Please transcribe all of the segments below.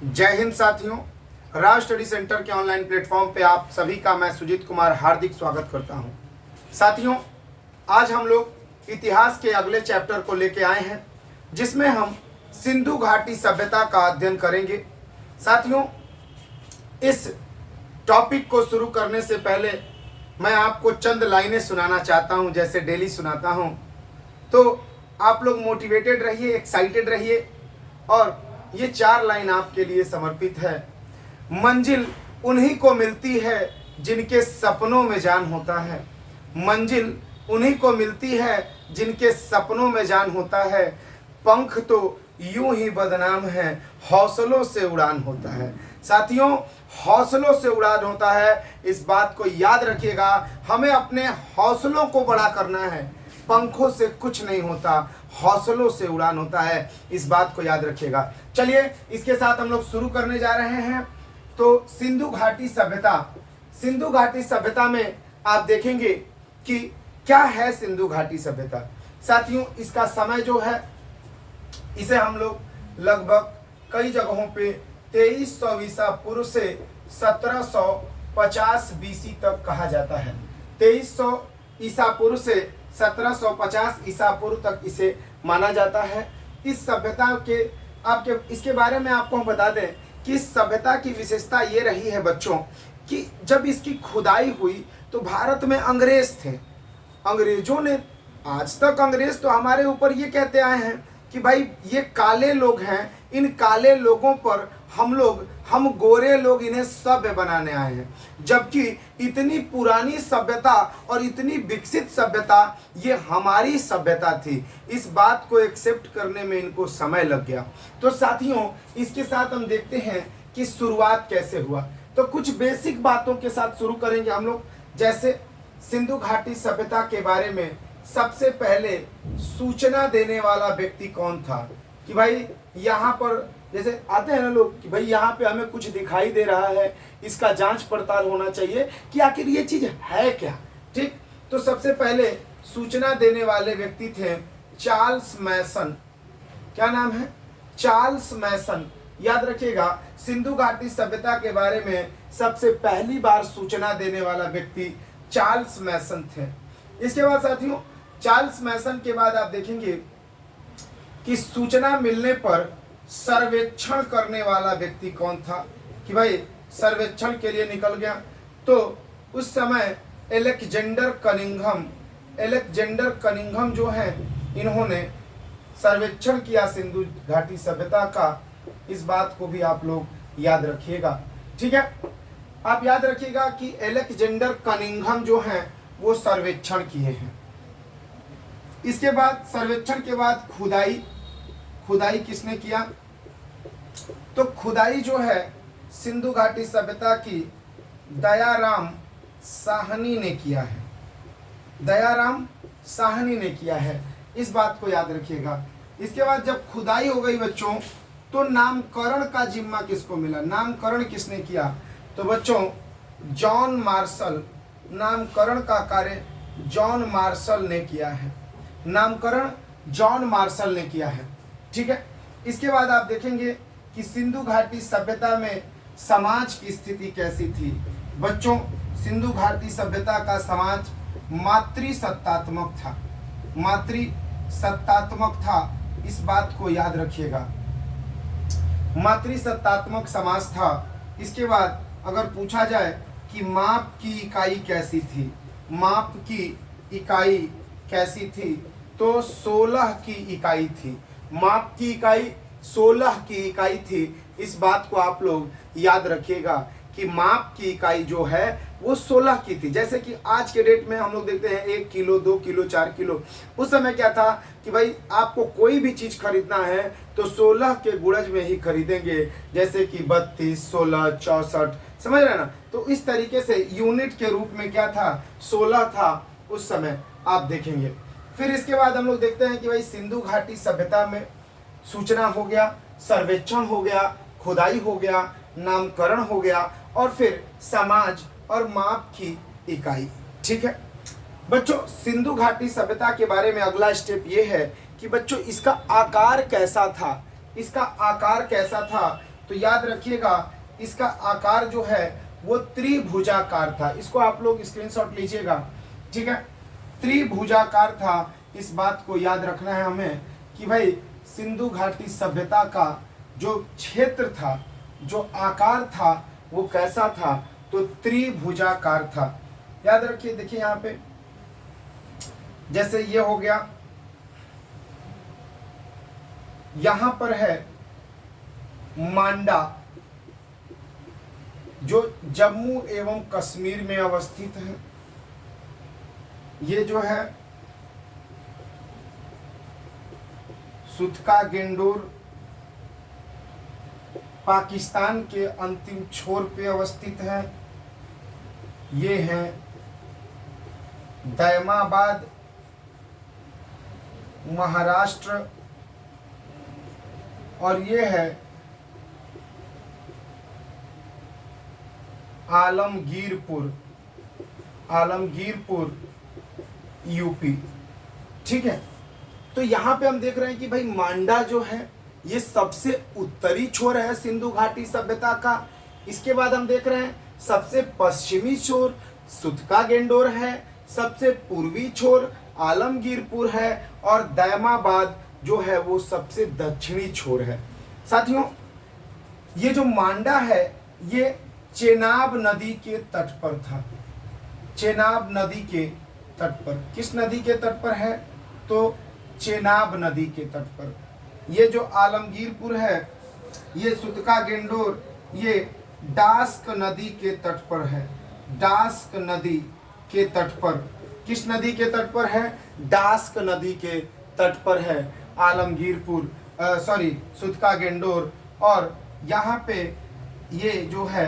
जय हिंद साथियों। राज study centre के ऑनलाइन प्लेटफॉर्म पे आप सभी का मैं सुजीत कुमार हार्दिक स्वागत करता हूं। साथियों, आज हम लोग इतिहास के अगले चैप्टर को लेके आए हैं, जिसमें हम सिंधु घाटी सभ्यता का अध्ययन करेंगे। साथियों, इस टॉपिक को शुरू करने से पहले मैं आपको चंद लाइनें सुनाना चाहता हूं, जैसे डेली सुनाता हूं। तो आप लोग मोटिवेटेड रहिए, एक्साइटेड रहिए। और ये 4 लाइन आपके लिए समर्पित है। मंजिल उन्हीं को मिलती है जिनके सपनों में जान होता है। मंजिल उन्हीं को मिलती है जिनके सपनों में जान होता है। पंख तो यूं ही बदनाम है, हौसलों से उड़ान होता है। साथियों, हौसलों से उड़ान होता है, इस बात को याद रखिएगा। हमें अपने हौसलों को बड़ा करना है। पंखों से कुछ नहीं होता, हौसलों से उड़ान होता है, इस बात को याद रखिएगा। चलिए, इसके साथ हम लोग शुरू करने जा रहे हैं। तो सिंधु घाटी सभ्यता, सिंधु घाटी सभ्यता में आप देखेंगे कि क्या है सिंधु घाटी सभ्यता। साथियों, इसका समय जो है, इसे हम लोग लगभग कई जगहों पे 2300 ईसा पूर्व से 1750 बीसी तक कहा जाता है। 2300 ईसा पूर्व से 1750 ईसा पूर्व तक इसे माना जाता है। इस सभ्यता के इसके बारे में आपको हम बता दें कि इस सभ्यता की विशेषता ये रही है बच्चों, कि जब इसकी खुदाई हुई तो भारत में अंग्रेज थे। अंग्रेजों ने, आज तक अंग्रेज तो हमारे ऊपर ये कहते आए हैं कि भाई ये काले लोग हैं, इन काले लोगों पर हम गोरे लोग इन्हें सभ्य बनाने आए हैं। जबकि इतनी पुरानी सभ्यता और इतनी विकसित सभ्यता ये हमारी सभ्यता थी। इस बात को एक्सेप्ट करने में इनको समय लग गया। तो साथियों, इसके साथ हम देखते हैं कि शुरुआत कैसे हुआ। तो कुछ बेसिक बातों के साथ शुरू करेंगे हम लोग। जैसे सिंधु घाटी सभ्यता के बारे में सबसे पहले सूचना देने वाला व्यक्ति कौन था, कि भाई यहाँ पर जैसे आते हैं ना लोग कि भाई यहाँ पे हमें कुछ दिखाई दे रहा है, इसका जांच पड़ताल होना चाहिए कि आखिर ये चीज है क्या। ठीक, तो सबसे पहले सूचना देने वाले व्यक्ति थे चार्ल्स मैसन। क्या नाम है? चार्ल्स मैसन। याद रखिएगा, सिंधु घाटी सभ्यता के बारे में सबसे पहली बार सूचना देने वाला व्यक्ति चार्ल्स मैसन थे। इसके बाद साथियों, चार्ल्स मैसन के बाद आप देखेंगे कि सूचना मिलने पर सर्वेक्षण करने वाला व्यक्ति कौन था, कि भाई सर्वेक्षण के लिए निकल गया। तो उस समय एलेक्जेंडर कनिंघम जो है, इन्होंने सर्वेक्षण किया सिंधु घाटी सभ्यता का। इस बात को भी आप लोग याद रखिएगा। ठीक है, आप याद रखिएगा कि एलेक्जेंडर कनिंघम जो हैं वो सर्वेक्षण किए हैं। इसके बाद सर्वेक्षण के बाद खुदाई किसने किया? तो खुदाई जो है सिंधु घाटी सभ्यता की दयाराम साहनी ने किया है। दयाराम साहनी ने किया है, इस बात को याद रखिएगा। इसके बाद जब खुदाई हो गई बच्चों, तो नामकरण का जिम्मा किसको मिला? नामकरण किसने किया? तो बच्चों, जॉन मार्शल, नामकरण का कार्य जॉन मार्शल ने किया है। नामकरण जॉन मार्शल ने किया है। ठीक है, इसके बाद आप देखेंगे कि सिंधु घाटी सभ्यता में समाज की स्थिति कैसी थी। बच्चों, सिंधु घाटी सभ्यता का समाज मातृसत्तात्मक था। मातृसत्तात्मक था, इस बात को याद रखिएगा। मातृसत्तात्मक समाज था। इसके बाद अगर पूछा जाए कि माप की इकाई कैसी थी, माप की इकाई कैसी थी, तो 16 की इकाई थी। माप की इकाई 16 की इकाई थी। इस बात को आप लोग याद रखिएगा कि माप की इकाई जो है वो 16 की थी। जैसे कि आज के डेट में हम लोग देखते हैं 1 किलो, 2 किलो, 4 किलो। उस समय क्या था कि भाई आपको कोई भी चीज़ खरीदना है तो 16 के गुणज में ही खरीदेंगे, जैसे कि 32, 16, 64, समझ रहे ना। तो इस तरीके से यूनिट के रूप में क्या था? 16 था उस समय, आप देखेंगे। फिर इसके बाद हम लोग देखते हैं कि भाई सिंधु घाटी सभ्यता में सूचना हो गया, सर्वेक्षण हो गया, खुदाई हो गया, नामकरण हो गया, और फिर समाज और माप की इकाई। ठीक है बच्चों, सिंधु घाटी सभ्यता के बारे में अगला स्टेप ये है कि बच्चों इसका आकार कैसा था। इसका आकार कैसा था तो याद रखिएगा इसका आकार जो है वो त्रिभुजाकार था। इसको आप लोग स्क्रीनशॉट लीजिएगा, ठीक है, त्रिभुजाकार था। इस बात को याद रखना है हमें कि भाई सिंधु घाटी सभ्यता का जो क्षेत्र था, जो आकार था, वो कैसा था, तो त्रिभुजाकार था। याद रखिए, देखिए यहाँ पे जैसे ये हो गया, यहां पर है मांडा जो जम्मू एवं कश्मीर में अवस्थित है। ये जो है सुतका गेंडोर पाकिस्तान के अंतिम छोर पे अवस्थित है। ये है दैमाबाद महाराष्ट्र, और ये है आलमगीरपुर, आलमगीरपुर यूपी, ठीक है। तो यहाँ पे हम देख रहे हैं कि भाई मांडा जो है ये सबसे उत्तरी छोर है सिंधु घाटी सभ्यता का। इसके बाद हम देख रहे हैं सबसे पश्चिमी छोर सुतका गेंडोर है, सबसे पूर्वी छोर आलमगीरपुर है, और दैमाबाद जो है वो सबसे दक्षिणी छोर है। साथियों, ये जो मांडा है ये चेनाब नदी के तट पर था। चेनाब नदी के तट पर, किस नदी के तट पर है, तो चेनाब नदी के तट पर। ये जो आलमगीरपुर है, ये सुतका गेंडोर, ये डास्क नदी के तट पर है। डास्क नदी के तट पर, किस नदी के तट पर है, डास्क नदी के तट पर है आलमगीरपुर, सुतका गेंडोर। और यहाँ पे ये जो है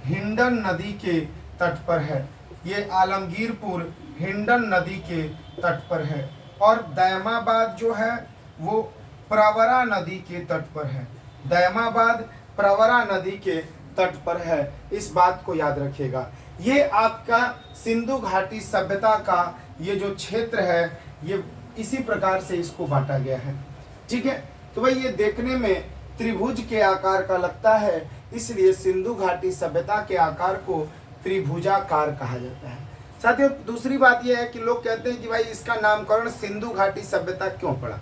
हिंडन नदी के तट पर है। ये आलमगीरपुर हिंडन नदी के तट पर है। और दैमाबाद जो है वो प्रवरा नदी के तट पर है। दैमाबाद प्रवरा नदी के तट पर है। इस बात को याद रखिएगा। ये आपका सिंधु घाटी सभ्यता का ये जो क्षेत्र है, ये इसी प्रकार से इसको बांटा गया है, ठीक है। तो भाई ये देखने में त्रिभुज के आकार का लगता है, इसलिए सिंधु घाटी सभ्यता के आकार को त्रिभुजाकार कहा जाता है। साथियों, दूसरी बात यह है कि लोग कहते हैं कि भाई इसका नामकरण सिंधु घाटी सभ्यता क्यों पड़ा।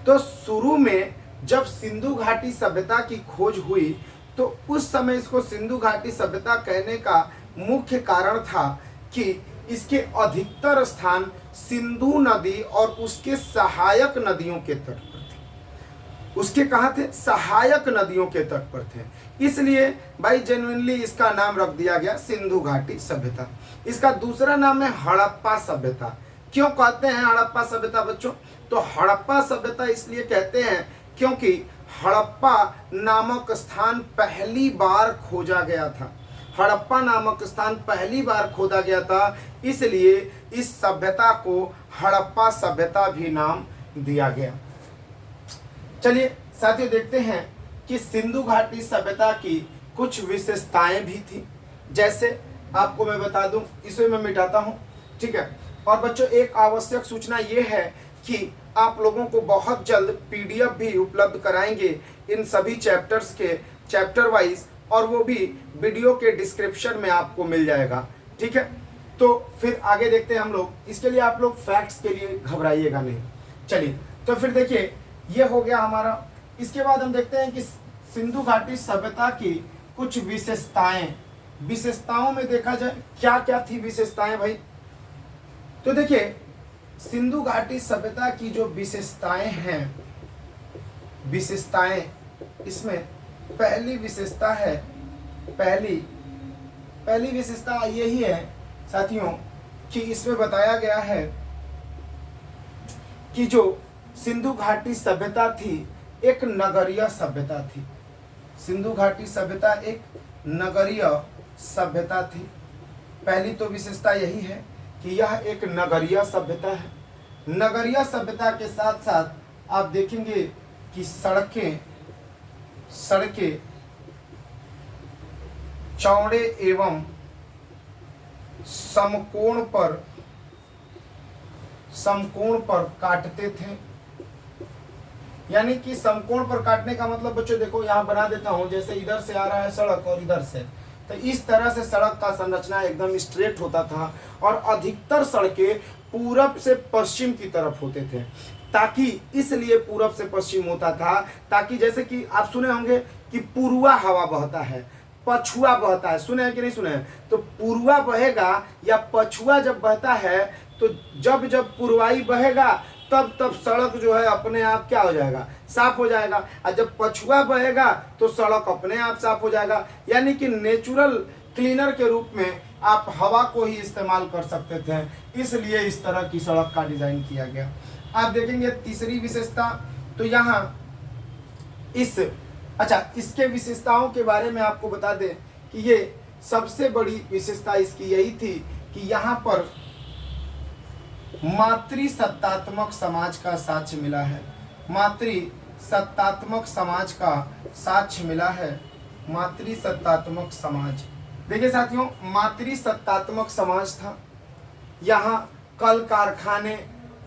तो शुरू में जब सिंधु घाटी सभ्यता की खोज हुई तो उस समय इसको सिंधु घाटी सभ्यता कहने का मुख्य कारण था कि इसके अधिकतर स्थान सिंधु नदी और उसके सहायक नदियों के तट पर थे। उसके कहाँ थे, सहायक नदियों के तट पर थे। इसलिए भाई जेन्युइनली इसका नाम रख दिया गया सिंधु घाटी सभ्यता। इसका दूसरा नाम है हड़प्पा सभ्यता। क्यों कहते हैं हड़प्पा सभ्यता बच्चों, तो हड़प्पा सभ्यता इसलिए कहते हैं क्योंकि हड़प्पा नामक स्थान पहली बार खोजा गया था। हड़प्पा नामक स्थान पहली बार खोदा गया था, इसलिए इस सभ्यता को हड़प्पा सभ्यता भी नाम दिया गया। चलिए साथियों, देखते हैं कि सिंधु घाटी सभ्यता की कुछ विशेषताएं भी थी। जैसे आपको मैं बता दूं, इसे मैं मिटाता हूं, ठीक है। और बच्चों, एक आवश्यक सूचना ये है कि आप लोगों को बहुत जल्द पीडीएफ भी उपलब्ध कराएंगे इन सभी चैप्टर्स के, चैप्टर वाइज, और वो भी वीडियो के डिस्क्रिप्शन में आपको मिल जाएगा, ठीक है। तो फिर आगे देखते हैं हम लोग। इसके लिए आप लोग फैक्ट्स के लिए घबराइएगा नहीं। चलिए, तो फिर देखिए ये हो गया हमारा। इसके बाद हम देखते हैं कि सिंधु घाटी सभ्यता की कुछ विशेषताएं। विशेषताओं में देखा जाए क्या क्या थी विशेषताएं भाई, तो देखिए सिंधु घाटी सभ्यता की जो विशेषताएं हैं, विशेषताएं, इसमें पहली विशेषता है, पहली विशेषता यही है साथियों कि इसमें बताया गया है कि जो सिंधु घाटी सभ्यता थी एक नगरीय सभ्यता थी। सिंधु घाटी सभ्यता एक नगरीय सभ्यता थी। पहली तो विशेषता यही है कि यह एक नगरीय सभ्यता है। नगरीय सभ्यता के साथ साथ आप देखेंगे कि सड़कें चौड़े एवं समकोण पर काटते थे। यानी कि समकोण पर काटने का मतलब बच्चों देखो यहाँ बना देता हूँ, जैसे इधर से आ रहा है सड़क और इधर से, तो इस तरह से सड़क का संरचना एकदम स्ट्रेट होता था और अधिकतर सड़कें पूरब से पश्चिम की तरफ होते थे, ताकि इसलिए पूरब से पश्चिम होता था ताकि जैसे कि आप सुने होंगे कि पूर्वा हवा बहता है, पछुआ बहता है, सुने हैं कि नहीं सुने हैं? तो पूर्वा बहेगा या पछुआ जब बहता है तो जब जब पूर्वाई बहेगा तब तब सड़क जो है अपने आप क्या हो जाएगा, साफ हो जाएगा, और जब पछुआ बहेगा तो सड़क अपने आप साफ हो जाएगा। यानी कि नेचुरल क्लीनर के रूप में आप हवा को ही इस्तेमाल कर सकते थे, इसलिए इस तरह की सड़क का डिजाइन किया गया। आप देखेंगे तीसरी विशेषता, तो यहाँ इसके विशेषताओं के बारे में आपको बता दें कि ये सबसे बड़ी विशेषता इसकी यही थी कि यहाँ पर मातृसत्तात्मक समाज का साक्ष्य मिला है, मातृसत्तात्मक समाज का साक्ष्य मिला है, मातृसत्तात्मक समाज। देखिए साथियों, मातृसत्तात्मक समाज था, यहाँ कल कारखाने,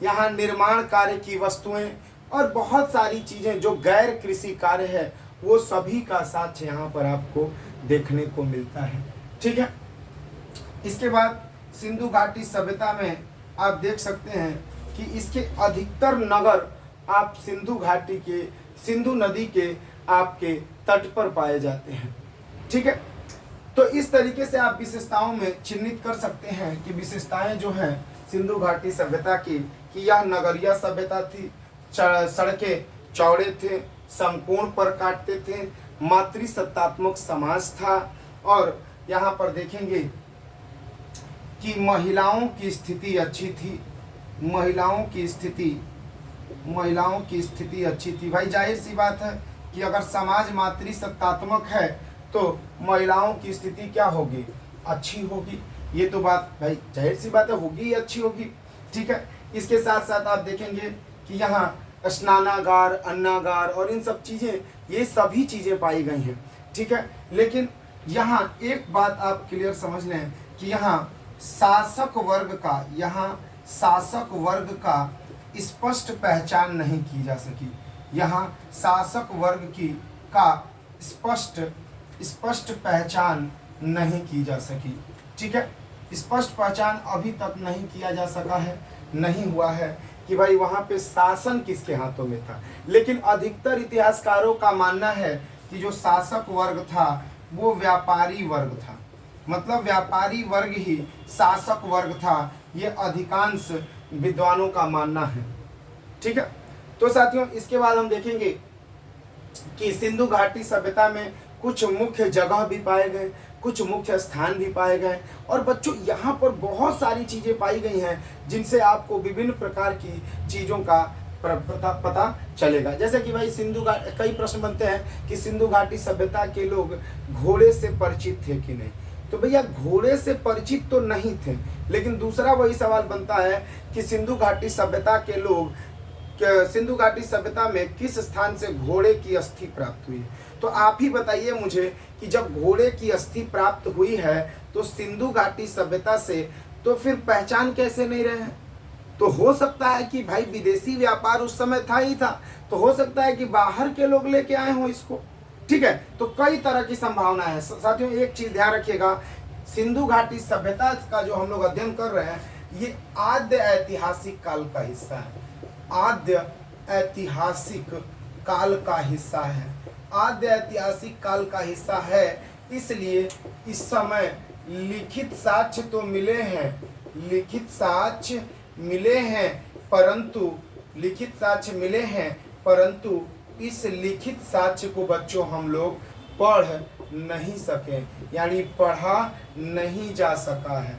यहाँ निर्माण कार्य की वस्तुएं और बहुत सारी चीजें जो गैर कृषि कार्य है वो सभी का साक्ष्य यहाँ पर आपको देखने को मिलता है। ठीक है, इसके बाद सिंधु घाटी सभ्यता में आप देख सकते हैं कि इसके अधिकतर नगर आप सिंधु घाटी के, सिंधु नदी के आपके तट पर पाए जाते हैं। ठीक है, तो इस तरीके से आप विशेषताओं में चिन्हित कर सकते हैं कि विशेषताएं जो हैं सिंधु घाटी सभ्यता की, कि यह नगरीय सभ्यता थी, सड़कें चौड़े थे, समकोण पर काटते थे, मातृसत्तात्मक समाज था, और यहाँ पर देखेंगे कि महिलाओं की स्थिति अच्छी थी, महिलाओं की स्थिति अच्छी थी। भाई जाहिर सी बात है कि अगर समाज मातृसत्तात्मक है तो महिलाओं की स्थिति क्या होगी, अच्छी होगी। ये तो बात भाई जाहिर सी बात है, होगी, अच्छी होगी। ठीक है, इसके साथ साथ आप देखेंगे कि यहाँ स्नानागार, अन्नागार और इन सब चीज़ें, ये सभी चीज़ें पाई गई हैं। ठीक है, लेकिन यहाँ एक बात आप क्लियर समझ लें कि यहाँ शासक वर्ग का स्पष्ट पहचान नहीं की जा सकी, यहाँ शासक वर्ग की का स्पष्ट पहचान नहीं की जा सकी। ठीक है, स्पष्ट पहचान अभी तक नहीं किया जा सका है, नहीं हुआ है कि भाई वहाँ पे शासन किसके हाथों में था। लेकिन अधिकतर इतिहासकारों का मानना है कि जो शासक वर्ग था वो व्यापारी वर्ग था, मतलब व्यापारी वर्ग ही शासक वर्ग था, ये अधिकांश विद्वानों का मानना है। ठीक है, तो साथियों इसके बाद हम देखेंगे कि सिंधु घाटी सभ्यता में कुछ मुख्य जगह भी पाए गए, कुछ मुख्य स्थान भी पाए गए, और बच्चों यहाँ पर बहुत सारी चीज़ें पाई गई हैं जिनसे आपको विभिन्न प्रकार की चीज़ों का पता चलेगा। जैसे कि भाई कई प्रश्न बनते हैं कि सिंधु घाटी सभ्यता के लोग घोड़े से परिचित थे कि नहीं। तो भैया घोड़े से परिचित तो नहीं थे, लेकिन दूसरा वही सवाल बनता है कि सिंधु घाटी सभ्यता के लोग, सिंधु घाटी सभ्यता में किस स्थान से घोड़े की अस्थि प्राप्त हुई। तो आप ही बताइए मुझे कि जब घोड़े की अस्थि प्राप्त हुई है तो सिंधु घाटी सभ्यता से, तो फिर पहचान कैसे नहीं रहे हैं। तो हो सकता है कि भाई विदेशी व्यापार उस समय था ही था, तो हो सकता है कि बाहर के लोग लेके आए हों इसको। ठीक है, तो कई तरह की संभावना है। साथियों एक चीज ध्यान रखिएगा, सिंधु घाटी सभ्यता का जो हम लोग अध्ययन कर रहे हैं ये आद्य ऐतिहासिक काल का हिस्सा है, आद्य ऐतिहासिक काल का हिस्सा है, आद्य ऐतिहासिक काल का हिस्सा है। इसलिए इस समय लिखित साक्ष्य तो मिले हैं, लिखित साक्ष्य मिले हैं, परंतु इस लिखित साक्ष्य को बच्चों हम लोग पढ़ नहीं सके, यानी पढ़ा नहीं जा सका है,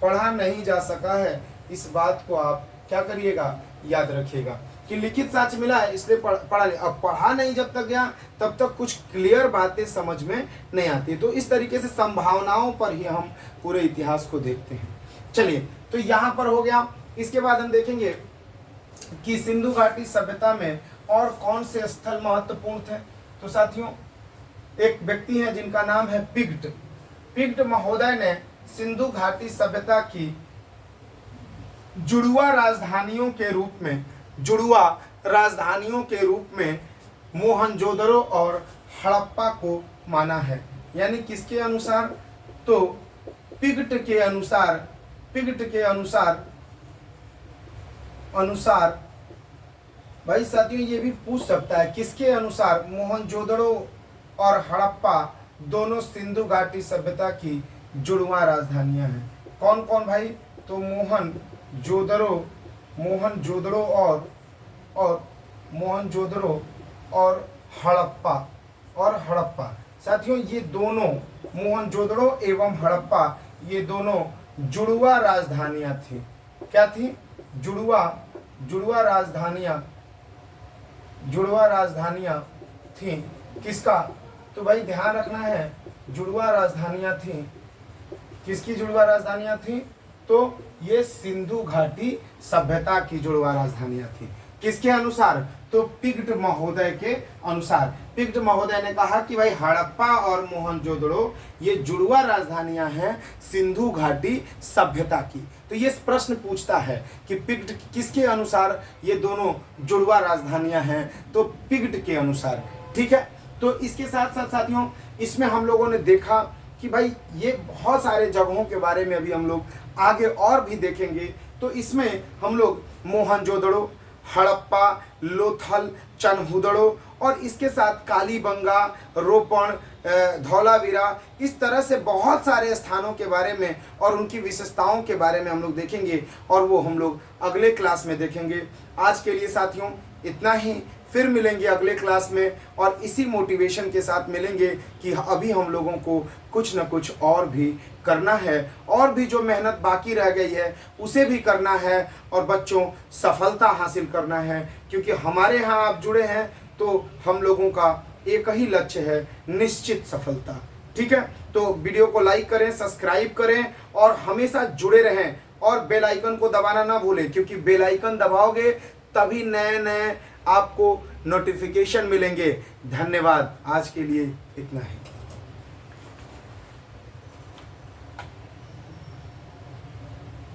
पढ़ा नहीं जा सका है। इस बात को आप क्या करिएगा, याद रखिएगा कि लिखित साक्ष्य मिला है इसलिए पढ़ा नहीं। अब पढ़ा नहीं जब तक गया तब तक कुछ क्लियर बातें समझ में नहीं आती। तो इस तरीके से संभावनाओं पर ही हम पूरे इतिहास को देखते हैं। चलिए, तो यहाँ पर हो गया। इसके बाद हम देखेंगे कि सिंधु घाटी सभ्यता में और कौन से स्थल महत्वपूर्ण थे। तो साथियों एक व्यक्ति हैं जिनका नाम है पिग्ट। पिग्ट महोदय ने सिंधु घाटी सभ्यता की जुड़वा राजधानियों के रूप में, जुड़वा राजधानियों के रूप में मोहनजोदड़ो और हड़प्पा को माना है। यानी किसके अनुसार? तो पिगट के अनुसार भाई साथियों ये भी पूछ सकता है किसके अनुसार मोहनजोदड़ो और हड़प्पा दोनों सिंधु घाटी सभ्यता की जुड़वा राजधानियां हैं। कौन कौन भाई? तो मोहनजोदड़ो और हड़प्पा साथियों ये दोनों मोहनजोदड़ो एवं हड़प्पा ये दोनों जुड़वा राजधानियां थी। क्या थी? जुड़वा राजधानियां थी। किसका? तो भाई ध्यान रखना है, जुड़वा राजधानियां थी। किसकी जुड़वा राजधानियां थी? तो ये सिंधु घाटी सभ्यता की जुड़वा राजधानियां थी। किसके अनुसार? तो पिगट महोदय के अनुसार। पिगट महोदय ने कहा कि भाई हड़प्पा और मोहनजोदड़ो ये जुड़वा राजधानियां हैं सिंधु घाटी सभ्यता की। तो ये प्रश्न पूछता है कि पिगट किसके अनुसार ये दोनों जुड़वा राजधानियां हैं? तो पिगट के अनुसार। ठीक है, तो इसके साथ साथ साथियों इसमें हम लोगों ने देखा कि भाई ये बहुत सारे जगहों के बारे में अभी हम लोग आगे और भी देखेंगे। तो इसमें हम लोग मोहनजोदड़ो, हड़प्पा, लोथल, चनहुदड़ो और इसके साथ कालीबंगा, रोपण, धौलावीरा, इस तरह से बहुत सारे स्थानों के बारे में और उनकी विशेषताओं के बारे में हम लोग देखेंगे और वो हम लोग अगले क्लास में देखेंगे। आज के लिए साथियों इतना ही, फिर मिलेंगे अगले क्लास में और इसी मोटिवेशन के साथ मिलेंगे कि अभी हम लोगों को कुछ न कुछ और भी करना है और भी जो मेहनत बाकी रह गई है उसे भी करना है और बच्चों सफलता हासिल करना है, क्योंकि हमारे यहाँ आप जुड़े हैं तो हम लोगों का एक ही लक्ष्य है, निश्चित सफलता। ठीक है, तो वीडियो को लाइक करें, सब्सक्राइब करें और हमेशा जुड़े रहें और बेल आइकन को दबाना ना भूलें, क्योंकि बेल आइकन दबाओगे तभी नए आपको नोटिफिकेशन मिलेंगे। धन्यवाद, आज के लिए इतना ही।